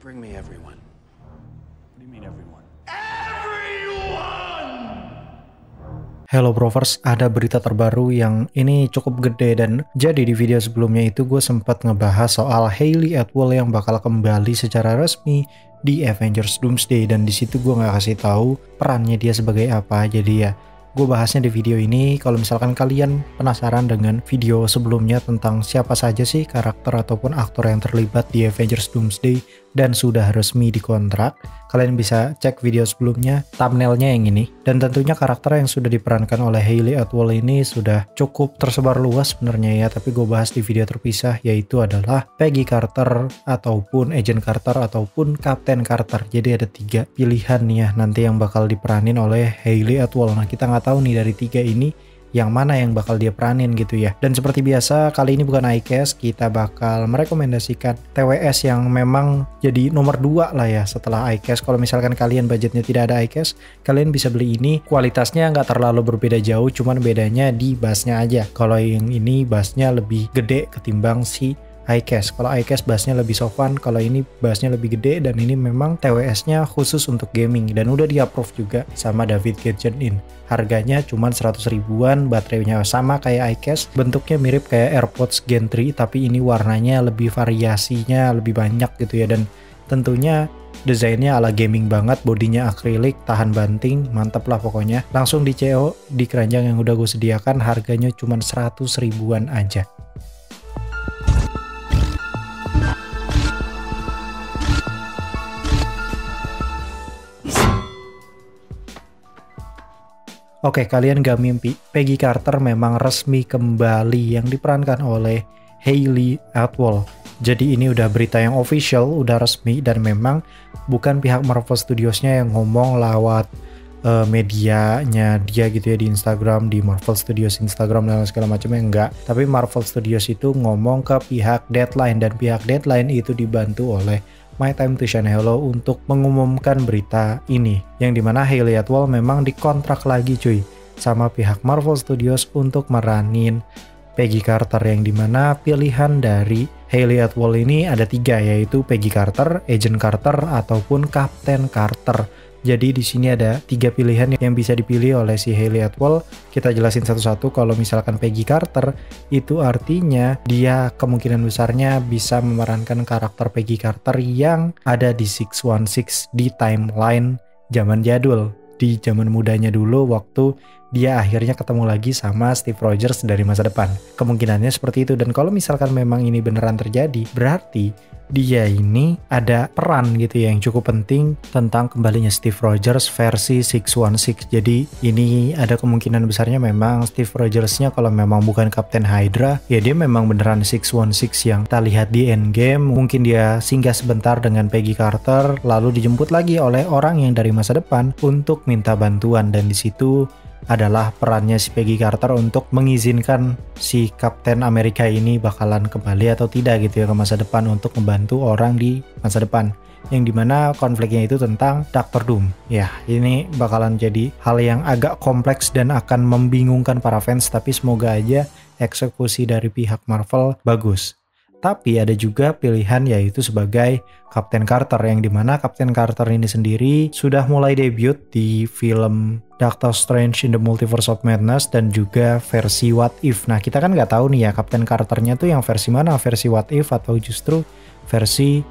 Bring me everyone. What do you mean everyone? Hello Brovers, ada berita terbaru yang ini cukup gede dan jadi di video sebelumnya itu gue sempat ngebahas soal Hayley Atwell yang bakal kembali secara resmi di Avengers Doomsday, dan di situ gue nggak kasih tahu perannya dia sebagai apa. Jadi ya gue bahasnya di video ini. Kalau misalkan kalian penasaran dengan video sebelumnya tentang siapa saja sih karakter ataupun aktor yang terlibat di Avengers Doomsday dan sudah resmi dikontrak, kalian bisa cek video sebelumnya, thumbnailnya yang ini. Dan tentunya karakter yang sudah diperankan oleh Hayley Atwell ini sudah cukup tersebar luas sebenarnya ya, tapi gue bahas di video terpisah, yaitu adalah Peggy Carter ataupun Agent Carter ataupun Captain Carter. Jadi ada 3 pilihan nih ya nanti yang bakal diperanin oleh Hayley Atwell. Nah kita nggak tahu nih dari 3 ini yang mana yang bakal dia peranin gitu ya. Dan seperti biasa kali ini bukan iCast, kita bakal merekomendasikan TWS yang memang jadi nomor 2 lah ya setelah iCast. Kalau misalkan kalian budgetnya tidak ada iCast, kalian bisa beli ini. Kualitasnya nggak terlalu berbeda jauh, cuman bedanya di bassnya aja. Kalau yang ini bassnya lebih gede ketimbang si iCast. Kalau iCast bassnya lebih sopan, kalau ini bassnya lebih gede, dan ini memang TWS-nya khusus untuk gaming dan udah di-approve juga sama David Gadget-In. Harganya cuma 100 ribuan, baterainya sama kayak iCast, bentuknya mirip kayak AirPods Gen 3, tapi ini warnanya lebih variasinya lebih banyak gitu ya, dan tentunya desainnya ala gaming banget, bodinya akrilik, tahan banting, mantep lah pokoknya. Langsung di CO di keranjang yang udah gue sediakan, harganya cuma 100 ribuan aja. Oke, kalian gak mimpi, Peggy Carter memang resmi kembali yang diperankan oleh Hayley Atwell. Jadi ini udah berita yang official, udah resmi, dan memang bukan pihak Marvel Studios-nya yang ngomong lewat medianya dia gitu ya di Instagram, di Marvel Studios Instagram dan segala macamnya, enggak. Tapi Marvel Studios itu ngomong ke pihak Deadline, dan pihak Deadline itu dibantu oleh My Time to Shine Hello untuk mengumumkan berita ini, yang dimana Hayley Atwell memang dikontrak lagi cuy sama pihak Marvel Studios untuk meranin Peggy Carter, yang dimana pilihan dari Hayley Atwell ini ada 3, yaitu Peggy Carter, Agent Carter, ataupun Captain Carter. Jadi di sini ada 3 pilihan yang bisa dipilih oleh si Hayley Atwell. Kita jelasin satu-satu. Kalau misalkan Peggy Carter, itu artinya dia kemungkinan besarnya bisa memerankan karakter Peggy Carter yang ada di 616 di timeline zaman jadul, di zaman mudanya dulu waktu dia akhirnya ketemu lagi sama Steve Rogers dari masa depan. Kemungkinannya seperti itu, dan kalau misalkan memang ini beneran terjadi, berarti dia ini ada peran gitu ya yang cukup penting tentang kembalinya Steve Rogers versi 616. Jadi ini ada kemungkinan besarnya memang Steve Rogers-nya kalau memang bukan Captain Hydra, ya dia memang beneran 616 yang kita lihat di Endgame. Mungkin dia singgah sebentar dengan Peggy Carter, lalu dijemput lagi oleh orang yang dari masa depan untuk minta bantuan, dan di situ adalah perannya si Peggy Carter untuk mengizinkan si Captain America ini bakalan kembali atau tidak gitu ya ke masa depan untuk membantu orang di masa depan, yang dimana konfliknya itu tentang Doctor Doom. Ya ini bakalan jadi hal yang agak kompleks dan akan membingungkan para fans, tapi semoga aja eksekusi dari pihak Marvel bagus. Tapi ada juga pilihan yaitu sebagai Captain Carter, yang dimana Captain Carter ini sendiri sudah mulai debut di film Doctor Strange in the Multiverse of Madness dan juga versi What If. Nah kita kan nggak tahu nih ya Captain Carternya tuh yang versi mana, versi What If atau justru versi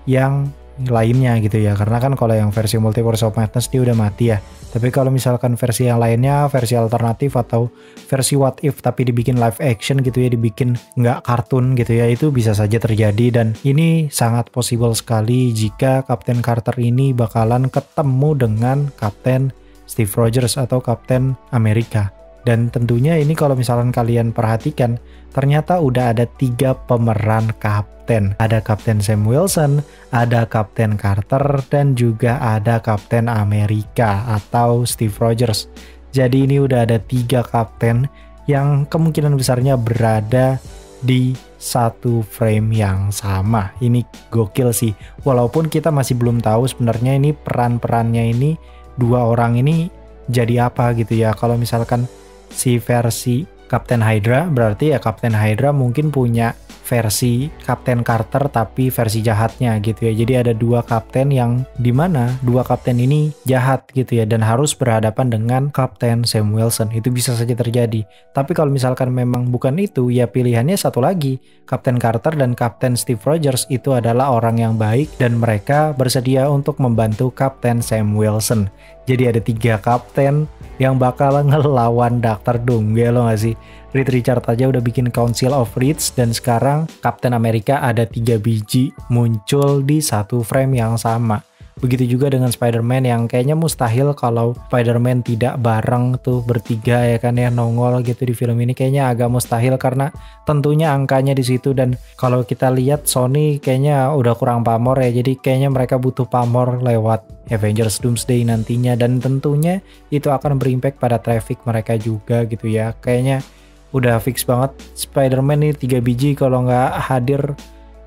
yang lainnya gitu ya, karena kan kalau yang versi Multiverse of Madness dia udah mati ya. Tapi kalau misalkan versi yang lainnya, versi alternatif atau versi What If tapi dibikin live action gitu ya, dibikin nggak kartun gitu ya, itu bisa saja terjadi, dan ini sangat possible sekali jika Captain Carter ini bakalan ketemu dengan Captain Steve Rogers atau Captain America. Dan tentunya ini kalau misalkan kalian perhatikan, ternyata udah ada 3 pemeran Captain. Ada Captain Sam Wilson, ada Captain Carter, dan juga ada Captain America atau Steve Rogers. Jadi ini udah ada 3 Captain yang kemungkinan besarnya berada di satu frame yang sama. Ini gokil sih. Walaupun kita masih belum tahu sebenarnya ini peran-perannya ini 2 orang ini jadi apa gitu ya. Kalau misalkan si versi Captain Hydra, berarti ya Captain Hydra mungkin punya versi Kapten Carter tapi versi jahatnya gitu ya. Jadi ada dua kapten yang dimana dua kapten ini jahat gitu ya dan harus berhadapan dengan Kapten Sam Wilson. Itu bisa saja terjadi. Tapi kalau misalkan memang bukan itu, ya pilihannya satu lagi. Kapten Carter dan Kapten Steve Rogers itu adalah orang yang baik dan mereka bersedia untuk membantu Kapten Sam Wilson. Jadi ada 3 kapten yang bakal ngelawan Dr. Doom. Gelo gak sih? Reed Richards aja udah bikin Council of Reeds dan sekarang Captain America ada 3 biji muncul di satu frame yang sama. Begitu juga dengan Spider-Man yang kayaknya mustahil kalau Spider-Man tidak bareng tuh bertiga ya kan ya nongol gitu di film ini, kayaknya agak mustahil karena tentunya angkanya di situ. Dan kalau kita lihat Sony kayaknya udah kurang pamor ya, jadi kayaknya mereka butuh pamor lewat Avengers Doomsday nantinya dan tentunya itu akan berimpact pada traffic mereka juga gitu ya. Kayaknya udah fix banget Spider-Man nih 3 biji kalau nggak hadir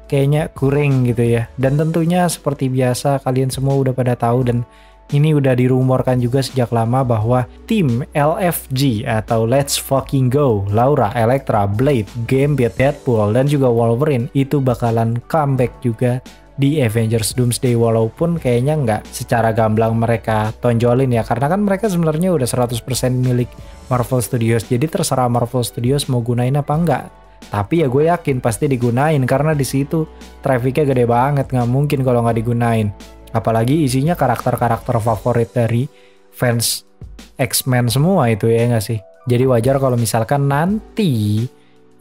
kayaknya kurang gitu ya. Dan tentunya seperti biasa kalian semua udah pada tahu dan ini udah dirumorkan juga sejak lama bahwa tim LFG atau Let's Fucking Go, Laura, Elektra, Blade, Gambit, Deadpool dan juga Wolverine itu bakalan comeback juga di Avengers Doomsday, walaupun kayaknya nggak secara gamblang mereka tonjolin ya, karena kan mereka sebenarnya udah 100% milik Marvel Studios, jadi terserah Marvel Studios mau gunain apa enggak. Tapi ya gue yakin pasti digunain karena di situ trafficnya gede banget, nggak mungkin kalau nggak digunain. Apalagi isinya karakter-karakter favorit dari fans X-Men semua itu ya nggak sih. Jadi wajar kalau misalkan nanti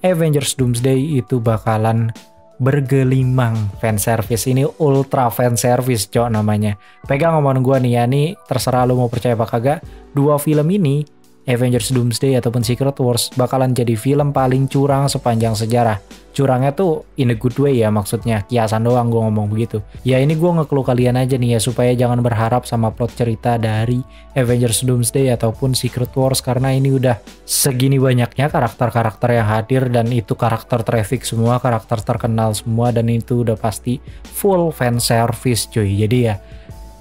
Avengers Doomsday itu bakalan bergelimang fanservice. Ini ultra fanservice cok namanya. Pegang omongan gue nih ya, nih terserah lu mau percaya apa kagak. 2 film ini Avengers Doomsday ataupun Secret Wars bakalan jadi film paling curang sepanjang sejarah. Curangnya tuh in a good way ya, maksudnya kiasan doang gue ngomong begitu. Ya ini gue nge-clue kalian aja nih ya supaya jangan berharap sama plot cerita dari Avengers Doomsday ataupun Secret Wars karena ini udah segini banyaknya karakter-karakter yang hadir dan itu karakter traffic semua, karakter terkenal semua dan itu udah pasti full fan service cuy. Jadi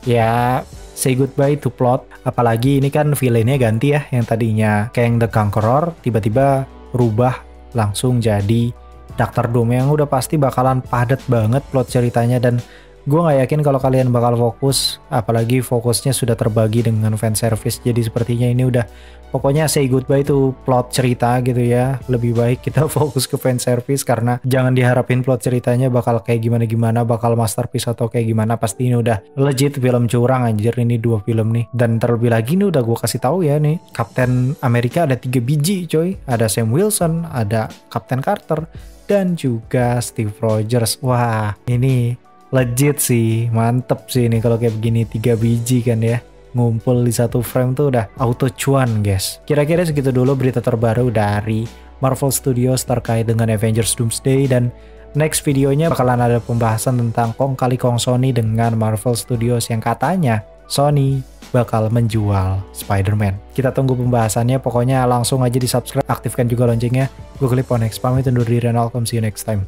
ya say goodbye to plot. Apalagi ini kan villainnya ganti ya, yang tadinya Kang the Conqueror tiba-tiba rubah langsung jadi Dr. Doom yang udah pasti bakalan padat banget plot ceritanya dan gue gak yakin kalau kalian bakal fokus, apalagi fokusnya sudah terbagi dengan fanservice. Jadi sepertinya ini udah pokoknya say goodbye to plot cerita gitu ya. Lebih baik kita fokus ke fanservice karena jangan diharapin plot ceritanya bakal kayak gimana-gimana, bakal masterpiece atau kayak gimana. Pasti ini udah legit film curang anjir ini 2 film nih. Dan terlebih lagi ini udah gue kasih tahu ya nih, Captain America ada 3 biji coy. Ada Sam Wilson, ada Captain Carter, dan juga Steve Rogers. Wah ini legit sih, mantep sih ini kalau kayak begini 3 biji kan ya. Ngumpul di satu frame tuh udah auto cuan guys. Kira-kira segitu dulu berita terbaru dari Marvel Studios terkait dengan Avengers Doomsday dan next videonya bakalan ada pembahasan tentang kong kali kong Sony dengan Marvel Studios yang katanya Sony bakal menjual Spider-Man. Kita tunggu pembahasannya, pokoknya langsung aja di subscribe, aktifkan juga loncengnya. Gue Cliponex, pamit undur diri dan welcome, see you next time.